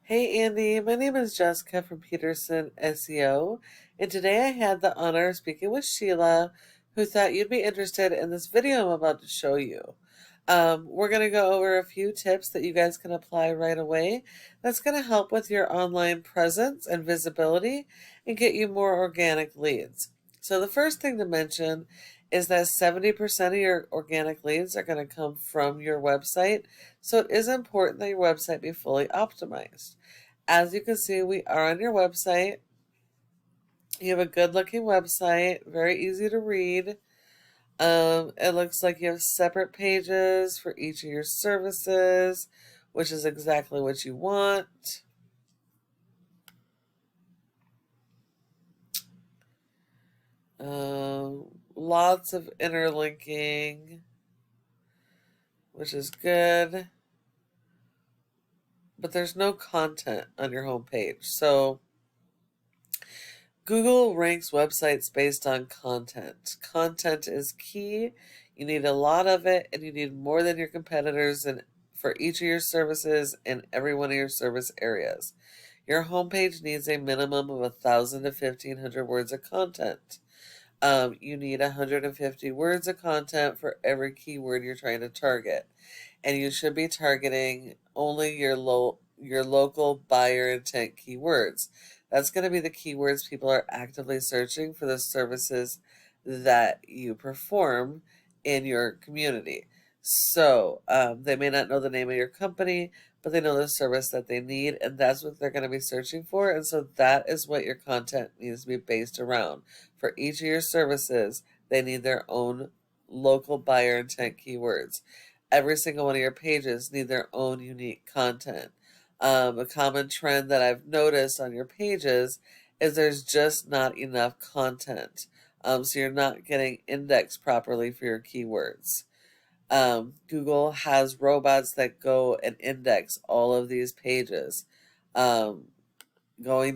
Hey Andy, my name is Jessica from Peterson SEO, and today I had the honor of speaking with Sheila, who thought you'd be interested in this video I'm about to show you. We're going to go over a few tips that you guys can apply right away that's going to help with your online presence and visibility and get you more organic leads. So the first thing to mention is that 70% of your organic leads are going to come from your website, so it is important that your website be fully optimized. As you can see, we are on your website. You have a good looking website, very easy to read. It looks like you have separate pages for each of your services, which is exactly what you want. Lots of interlinking, which is good, but there's no content on your homepage. So Google ranks websites based on content. Content is key. You need a lot of it, and you need more than your competitors and for each of your services in every one of your service areas. Your homepage needs a minimum of 1,000 to 1,500 words of content. You need 150 words of content for every keyword you're trying to target, and you should be targeting only your local buyer intent keywords. That's going to be the keywords people are actively searching for the services that you perform in your community. So they may not know the name of your company, but they know the service that they need, and that's what they're going to be searching for. And so that is what your content needs to be based around. For each of your services, they need their own local buyer intent keywords. Every single one of your pages need their own unique content. A common trend that I've noticed on your pages is there's just not enough content. So you're not getting indexed properly for your keywords. Google has robots that go and index all of these pages, going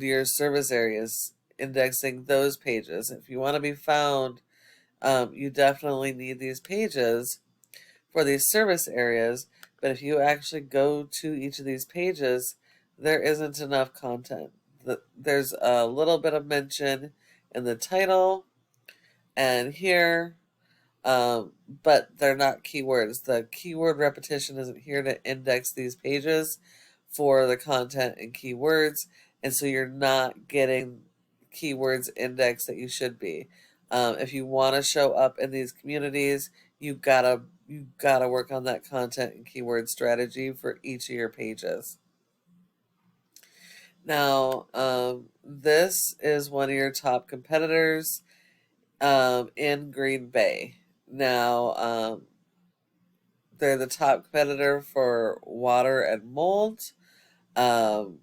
to your service areas, indexing those pages. If you want to be found, you definitely need these pages for these service areas, but if you actually go to each of these pages, there isn't enough content. There's a little bit of mention in the title and here, but they're not keywords. The keyword repetition isn't here to index these pages for the content and keywords, and so you're not getting keywords indexed that you should be. If you want to show up in these communities, you gotta work on that content and keyword strategy for each of your pages. Now, this is one of your top competitors in Green Bay. Now, they're the top competitor for water and mold. Um,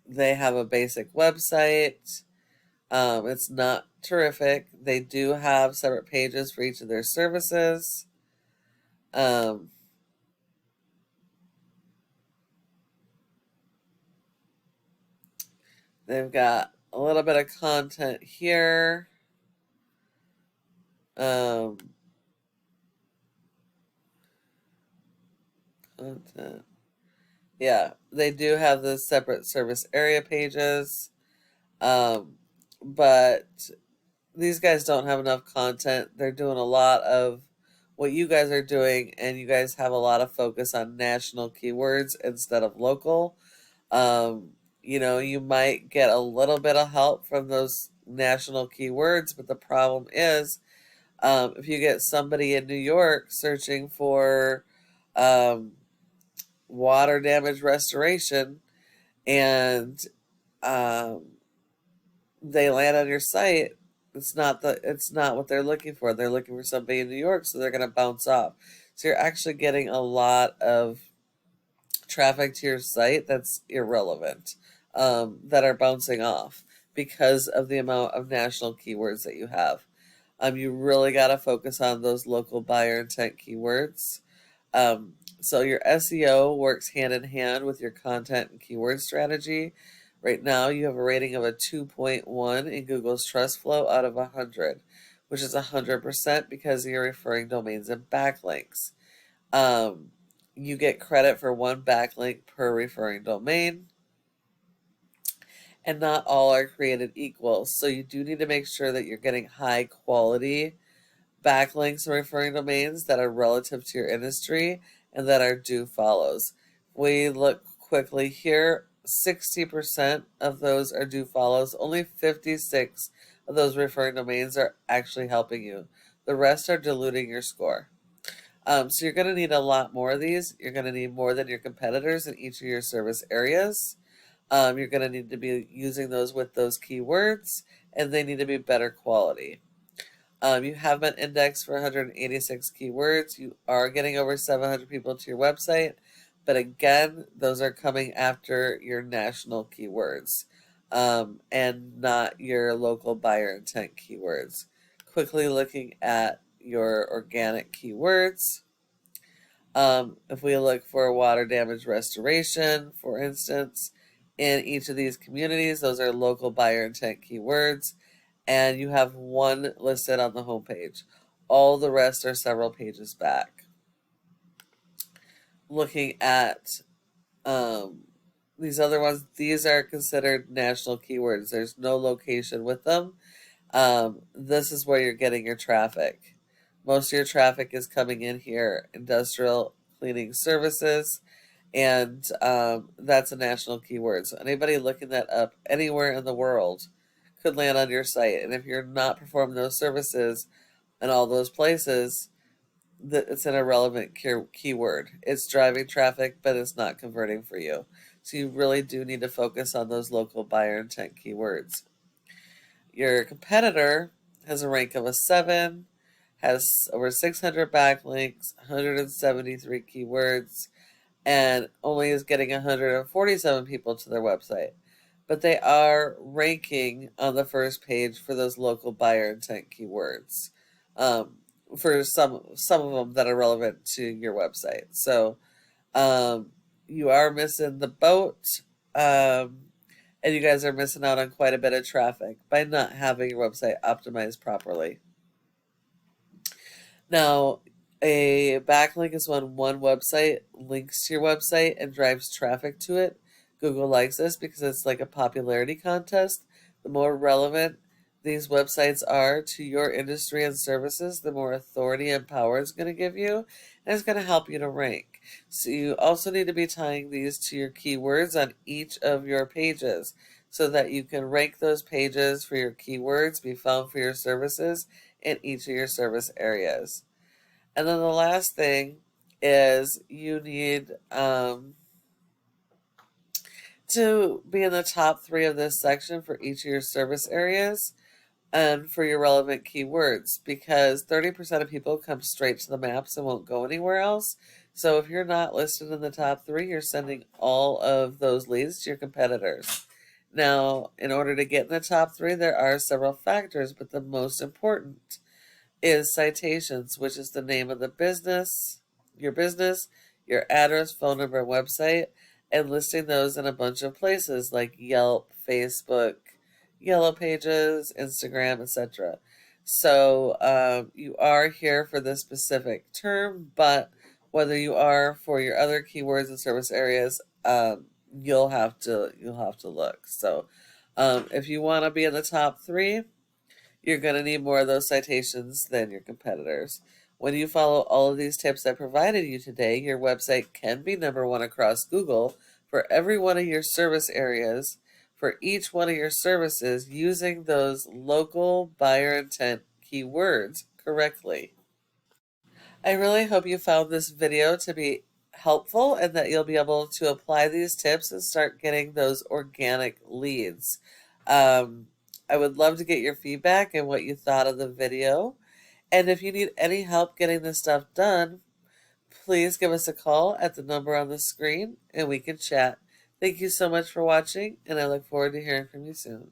they have a basic website. It's not terrific. They do have separate pages for each of their services. Um, they've got a little bit of content here. Um, content. Yeah, they do have the separate service area pages. Um, but these guys don't have enough content. They're doing a lot of what you guys are doing, and you guys have a lot of focus on national keywords instead of local. Um, you might get a little bit of help from those national keywords, but the problem is if you get somebody in New York searching for um, water damage restoration and um, they land on your site, it's not what they're looking for. They're looking for somebody in New York, so they're going to bounce off. So you're actually getting a lot of traffic to your site that's irrelevant, that are bouncing off because of the amount of national keywords that you have. You really got to focus on those local buyer intent keywords. So your SEO works hand in hand with your content and keyword strategy. Right now, you have a rating of a 2.1 in Google's Trust Flow out of 100, which is 100% because you're referring domains and backlinks. Um, you get credit for one backlink per referring domain. and not all are created equal. So you do need to make sure that you're getting high quality backlinks and referring domains that are relative to your industry and that are do follows. We look quickly here, 60% of those are do follows. Only 56 of those referring domains are actually helping you. The rest are diluting your score. So you're going to need a lot more of these. You're going to need more than your competitors in each of your service areas. You're going to need to be using those with those keywords, and they need to be better quality. You have been indexed for 186 keywords. You are getting over 700 people to your website, but again, those are coming after your national keywords, and not your local buyer intent keywords. Quickly looking at your organic keywords. If we look for water damage restoration, for instance, in each of these communities, those are local buyer intent keywords, and you have one listed on the homepage. All the rest are several pages back. Looking at these other ones, these are considered national keywords. There's no location with them. This is where you're getting your traffic. Most of your traffic is coming in here, industrial cleaning services, and that's a national keyword. So anybody looking that up anywhere in the world could land on your site. And if you're not performing those services in all those places, it's an irrelevant keyword. It's driving traffic, but it's not converting for you. So you really do need to focus on those local buyer intent keywords. Your competitor has a rank of a 7, has over 600 backlinks, 173 keywords, and only is getting 147 people to their website. But they are ranking on the first page for those local buyer intent keywords, for some of them that are relevant to your website. So you are missing the boat, and you guys are missing out on quite a bit of traffic by not having your website optimized properly. Now, a backlink is when one website links to your website and drives traffic to it. Google likes this because it's like a popularity contest. The more relevant these websites are to your industry and services, the more authority and power it's going to give you, and it's going to help you to rank. So you also need to be tying these to your keywords on each of your pages so that you can rank those pages for your keywords, be found for your services in each of your service areas. And then the last thing is you need to be in the top 3 of this section for each of your service areas and for your relevant keywords, because 30% of people come straight to the maps and won't go anywhere else. So if you're not listed in the top 3, you're sending all of those leads to your competitors. Now, in order to get in the top 3, there are several factors, but the most important is citations, which is the name of the business, your address, phone number, and website, and listing those in a bunch of places like Yelp, Facebook, Yellow Pages, Instagram, etc. So you are here for this specific term, but whether you are for your other keywords and service areas, you'll have to look. So if you want to be in the top 3, you're going to need more of those citations than your competitors. When you follow all of these tips I provided you today, your website can be number 1 across Google for every one of your service areas, for each one of your services, using those local buyer intent keywords correctly. I really hope you found this video to be helpful and that you'll be able to apply these tips and start getting those organic leads. I would love to get your feedback and what you thought of the video. And if you need any help getting this stuff done, please give us a call at the number on the screen and we can chat. Thank you so much for watching, and I look forward to hearing from you soon.